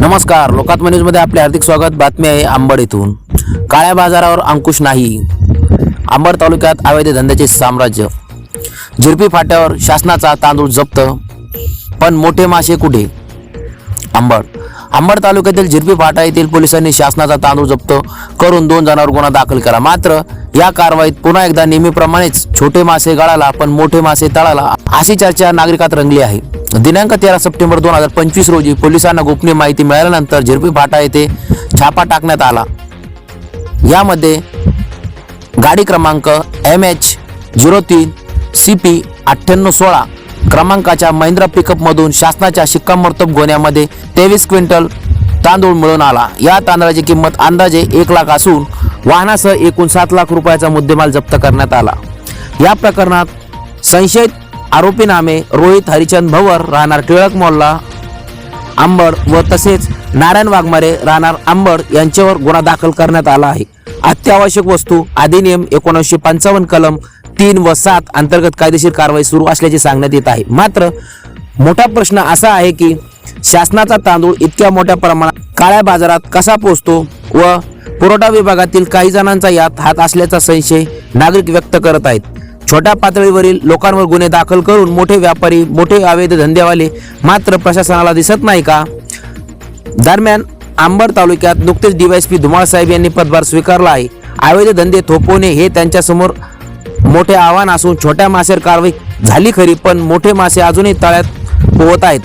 नमस्कार, लोकात्मा न्यूजमध्ये आपले हार्दिक स्वागत। बातमी आहे अंबड येथून। काळ्या बाजारावर अंकुश नाही, अंबड तालुक्यात अवैध धंद्याचे साम्राज्य। झिरपी फाट्यावर शासनाचा तांदूळ जप्त, पण मोठे मासे कुठे? अंबड तालुक्यातील झिरपी फाटा येथील पोलिसांनी शासनाचा तांदूळ जप्त करून 2 जणांवर गुन्हा दाखल केला। मात्र या कारवाईत पुन्हा एकदा नेहमीप्रमाणेच छोटे मासे गळाला पण मोठे मासे तळाला, अशी चर्चा नागरिकात रंगली आहे। दिनांक 13 सप्टेंबर 2025 रोजी पोलिसांना गोपनीय माहिती मिळाल्यानंतर झिरपी फाटा येथे छापा टाकण्यात आला। यामध्ये गाडी क्रमांक MH03 CP 9816 क्रमांकाच्या महिंद्रा पिकअप मधून शासनाच्या शिक्कामोर्तब गोण्यामध्ये 23 क्विंटल तांदूळ मिळून आला। या तांदळाची किंमत अंदाजे 1 लाख असून वाहनासह एकूण 7 लाख रुपयाचा मुद्देमाल जप्त करण्यात आला। या प्रकरणात संशयित आरोपी नामे रोहित हरिचंद भवर राहणार टिळक मोहल्ला अंबड व तसेच नारायण वाघमारे राहणार अंबड यांच्यावर गुन्हा दाखल करण्यात आला आहे। अत्यावश्यक वस्तू अधिनियम 1955 कलम 3 व 7 अंतर्गत कायदेशीर कारवाई सुरू असल्याचे सांगण्यात येत आहे। मात्र मोठा प्रश्न असा आहे की शासनाचा तांदूळ इतक्या मोठ्या प्रमाणात काळ्या बाजारात कसा पोहोचतो व पुरवठा विभागातील काही जणांचा यात हात असल्याचा संशय नागरिक व्यक्त करत आहेत। छोट्या पातळीवरील लोकांवर गुन्हे दाखल करून मोठे व्यापारी, मोठे अवैध धंदेवाले मात्र प्रशासनाला दिसत नाही का? दरम्यान अंबड तालुक्यात नुकतेच DYSP धुमाळ साहेब यांनी पदभार स्वीकारला आहे। अवैध धंदे थोपवणे हे त्यांच्या समोर मोठे आव्हान असून छोट्या मासेवर कारवाई झाली खरी, पण मोठे मासे अजूनही तळ्यात पोहत आहेत।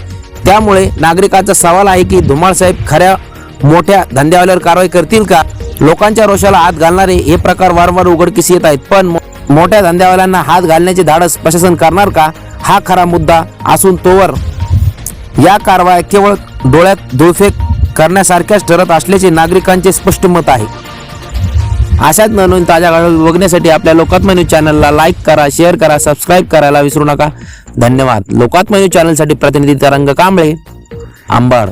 त्यामुळे नागरिकांचा सवाल आहे की धुमाळ साहेब खऱ्या मोठ्या धंद्यावाल्यावर कारवाई करतील का? लोकांच्या रोषाला हात घालणारे हे प्रकार वारंवार उघडकीस येत आहेत, पण मोठ्या धंद्यावाल्यांना हात घालण्याचे धाडस प्रशासन करणार का, हा खरा मुद्दा असून तोवर या कारवाया केवळ डोळ्यात धुळफेक करण्यासारख्याच ठरत असल्याचे नागरिकांचे स्पष्ट मत आहे। अशाच नवीन ताज्या घडामोडी बघण्यासाठी आपल्या लोकात्मा न्यूज चॅनलला लाईक करा, शेअर करा, सबस्क्राईब करायला विसरू नका। धन्यवाद। लोकात्मा न्यूज चॅनलसाठी प्रतिनिधी तरंग कांबळे, अंबड।